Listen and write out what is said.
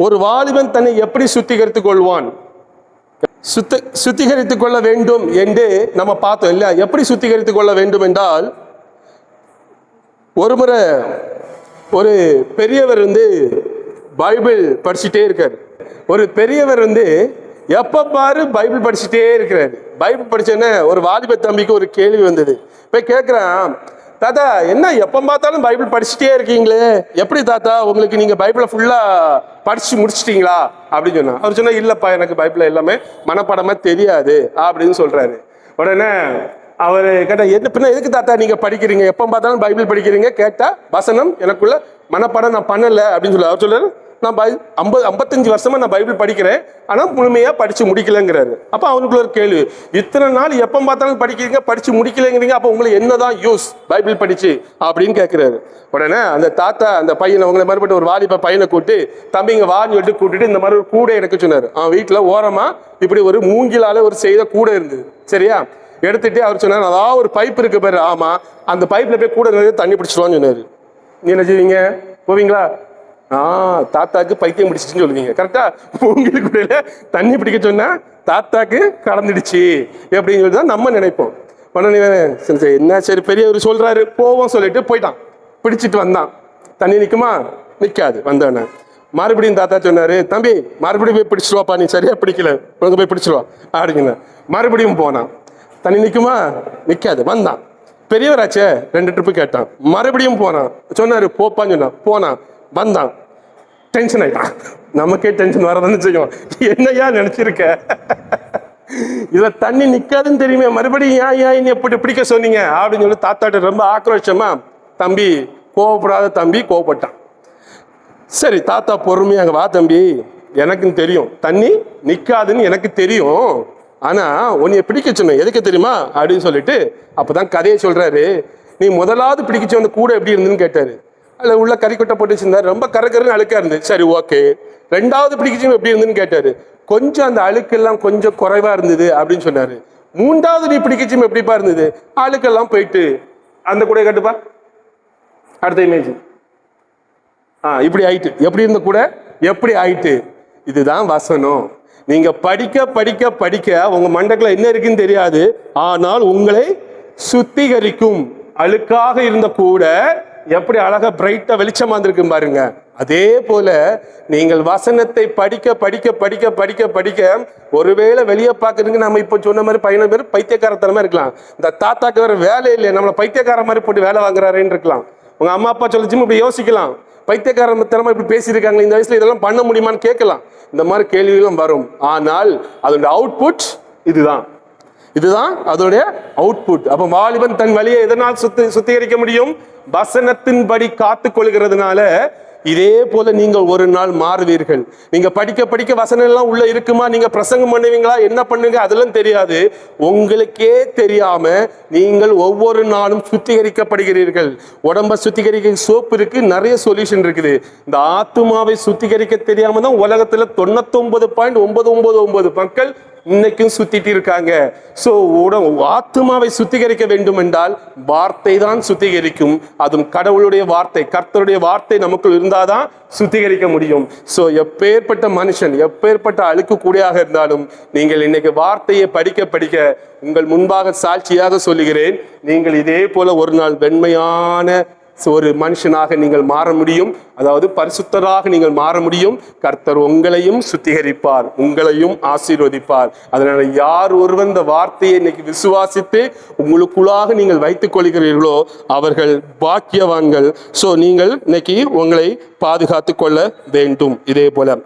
ஒரு வாலிபன் தன்னை எப்படி சுத்திகரித்துக் கொள்வான்? சுத்திகரித்துக் கொள்ள வேண்டும் என்று நம்ம பார்த்தோம் இல்லையா? எப்படி சுத்திகரித்துக் கொள்ள வேண்டும் என்றால், ஒரு முறை ஒரு பெரியவர் பைபிள் படிச்சுட்டே இருக்காரு. ஒரு பெரியவர் எப்ப பாரு பைபிள் படிச்சுட்டே இருக்கிறாரு. பைபிள் படிச்சோன்னே ஒரு வாலிப தம்பிக்கு ஒரு கேள்வி வந்தது. போய் கேட்கிறான், தாத்தா என்ன எப்போ பார்த்தாலும் பைபிள் படிச்சுட்டே இருக்கீங்களே, எப்படி தாத்தா உங்களுக்கு நீங்க பைபிளை ஃபுல்லா படிச்சு முடிச்சிட்டீங்களா அப்படின்னு சொன்னா. அவர் சொன்னா, இல்லப்பா எனக்கு பைபிள் எல்லாமே மனப்பாடமா தெரியாது அப்படின்னு சொல்றாரு. உடனே அவரு கேட்டா, என்ன பின்ன எதுக்கு தாத்தா நீங்க படிக்கிறீங்க, எப்போ பார்த்தாலும் பைபிள் படிக்கிறீங்க? கேட்டா, வசனம் எனக்குள்ள மனப்பாடம் நான் பண்ணல அப்படின்னு சொல்ல. அவர் சொல்றாரு, நான் 55 வருஷமா நான் பைபிள் படிக்கிறேன், ஆனா முழுமையா படிச்சு முடிக்கலங்கிறாரு. அப்ப அவனுக்குள்ள ஒரு கேள்வி, இத்தனை நாள் எப்ப பார்த்தாலும் படிக்கிறீங்க, படிச்சு முடிக்கலங்கிறீங்க, அப்ப உங்களுக்கு என்னதான் யூஸ் பைபிள் படிச்சு அப்படின்னு கேட்கிறாரு. உடனே அந்த தாத்தா அந்த பையனை, உங்களை மறுபடியும் ஒரு வாலிப பையனை கூட்டு, தம்பிங்க வான்னு சொல்லிட்டு கூட்டிட்டு இந்த மாதிரி ஒரு கூடை எடுக்க சொன்னாரு. அவன் வீட்டுல ஓரமா இப்படி ஒரு மூங்கிலால ஒரு செய்த கூடை இருந்தது. சரியா? எடுத்துட்டு அவர் சொன்னார், அதாவது ஒரு பைப் இருக்கு பாரு, ஆமா அந்த பைப்ல போய் கூட தண்ணி பிடிச்சிடுவான்னு சொன்னாரு. நீ என்ன செய்வீங்க? போவீங்களா? தாத்தாக்கு பைத்தியம் பிடிச்சிச்சுன்னு சொல்லுவீங்க. கரெக்டா? மூங்கில் கூடையில தண்ணி பிடிக்க சொன்னா தாத்தாக்கு கலந்துடுச்சு அப்படின்னு சொல்லி தான் நம்ம நினைப்போம். உடனே என்ன சரி பெரியவர் சொல்றாரு போவோம் சொல்லிட்டு போயிட்டான். பிடிச்சிட்டு வந்தான். தண்ணி நிக்குமா? நிக்காது. வந்தவன மறுபடியும் தாத்தா சொன்னாரு, தம்பி மறுபடியும் போய் பிடிச்சிருவாப்பா, நீ சரியா பிடிக்கல, உனக்கு போய் பிடிச்சிருவா அப்படிங்க. மறுபடியும் போனான். தண்ணி நிக்குமா? நிக்காது. வந்தான். பெரியவராச்சே 2 ட்ரிப்பு கேட்டான். மறுபடியும் போனான். சொன்னாரு போப்பான்னு சொன்னான். போனான். வந்தான். டென்ஷன் ஆயிட்டான். நமக்கே டென்ஷன் வரதான்னு செய்யும். என்னையா நினைச்சிருக்க, இதுல தண்ணி நிக்காதுன்னு தெரியுமே, மறுபடியும் ஏன் எப்படி பிடிக்க சொன்னீங்க அப்படின்னு சொல்லி தாத்தாட்ட ரொம்ப ஆக்ரோஷமா, தம்பி கோவப்படாத தம்பி, கோவப்பட்டான். சரி தாத்தா பொறுமையா, அங்க வா தம்பி, எனக்குன்னு தெரியும் தண்ணி நிக்காதுன்னு எனக்கு தெரியும், ஆனா உன்னைய பிடிக்க சொன்ன எதுக்கு தெரியுமா அப்படின்னு சொல்லிட்டு அப்பதான் கதையை சொல்றாரு. நீ முதலாவது பிடிக்க சொன்ன கூட எப்படி இருந்துன்னு கேட்டாரு. அதில் உள்ள கறிக்கொட்டை போட்டு வச்சிருந்தாரு. ரொம்ப கரகருன்னு அழுக்கா இருந்து. சரி ஓகே. 2வது பிடிக்கச்சும் எப்படி இருந்துன்னு கேட்டாரு. கொஞ்சம் அந்த அழுக்கெல்லாம் கொஞ்சம் குறைவா இருந்தது அப்படின்னு சொன்னாரு. 3வது நீ பிடிக்கச்சும் எப்படிப்பா இருந்தது? அழுக்கெல்லாம் போயிட்டு. அந்த கூட கட்டுப்பா. அடுத்த இமேஜ். இப்படி ஆயிட்டு. எப்படி இருந்த கூட எப்படி ஆயிட்டு? இதுதான் வசனம். நீங்க படிக்க படிக்க படிக்க உங்க மண்டக்குள்ள என்ன இருக்குன்னு தெரியாது, ஆனால் உங்களை சுத்திகரிக்கும். அழுக்காக இருந்த கூட எப்படி அழகா பிரைட்டா வெளிச்சமா இருந்திருக்கு பாருங்க. அதே போல நீங்கள் வசனத்தை படிக்க படிக்க படிக்க படிக்க படிக்க ஒருவேளை வெளியே பார்க்கறதுக்கு நம்ம இப்ப சொன்ன மாதிரி 15 பேர் பைத்தியக்காரத்தனமா இருக்கலாம். இந்த தாத்தாக்கு வேற வேலை இல்லை, நம்மளை பைத்தியக்கார மாதிரி போட்டு வேலை வாங்குறாருன்னு இருக்கலாம். உங்க அம்மா அப்பா சொல்லிச்சும் இப்படி யோசிக்கலாம். பைத்தியக்காரத்தனமா இப்படி பேசியிருக்காங்க, இந்த வயசுல இதெல்லாம் பண்ண முடியுமான்னு கேட்கலாம். இந்த மாதிரி கேள்விகளும் வரும். ஆனால் அதோட அவுட்புட் இதுதான் அதோடைய அவுட்புட். அப்ப வாலிபன் தன் வழியை எதனால் சுத்திகரிக்க முடியும்? வசனத்தின்படி காத்து கொள்கிறதுனால. இதே போல நீங்கள் ஒரு நாள் மாறுவீர்கள். நீங்க படிக்க படிக்க வசனம் எல்லாம் உள்ள இருக்குமா? நீங்க பிரசங்கம் பண்ணுவீங்களா, என்ன பண்ணுவீங்க, அதெல்லாம் தெரியாது. உங்களுக்கே தெரியாம நீங்கள் ஒவ்வொரு நாளும் சுத்திகரிக்கப்படுகிறீர்கள். உடம்ப சுத்திகரிக்க சோப்பு இருக்கு, நிறைய சொல்யூஷன் இருக்குது. இந்த ஆத்துமாவை சுத்திகரிக்க தெரியாம தான் உலகத்துல 99.999 மக்கள் இன்னைக்கும் சுத்திட்டு இருக்காங்க. சோ ஆத்துமாவை சுத்திகரிக்க வேண்டும் என்றால் வார்த்தை தான் சுத்திகரிக்கும். அதுவும் கடவுளுடைய வார்த்தை, கர்த்தருடைய வார்த்தை நமக்குள் இருந்தாதான் சுத்திகரிக்க முடியும். சோ எப்பேற்பட்ட மனுஷன், எப்பேற்பட்ட அழுக்கு கூடையாக இருந்தாலும் நீங்கள் இன்னைக்கு வார்த்தையை படிக்க படிக்க உங்கள் முன்பாக சாட்சியாக சொல்லுகிறேன், நீங்கள் இதே போல ஒரு நாள் வெண்மையான ஒரு மனுஷனாக நீங்கள் மாற முடியும். அதாவது பரிசுத்தராக நீங்கள் மாற முடியும். கர்த்தர் உங்களையும் சுத்திகரிப்பார், உங்களையும் ஆசீர்வதிப்பார். அதனால யார் ஒருவன் இந்த வார்த்தையை இன்னைக்கு விசுவாசித்து உங்களுக்குள்ளாக நீங்கள் வைத்துக் கொள்கிறீர்களோ அவர்கள் பாக்கியவான்கள். சோ நீங்கள் இன்னைக்கு உங்களை பாதுகாத்து கொள்ள வேண்டும். இதே போல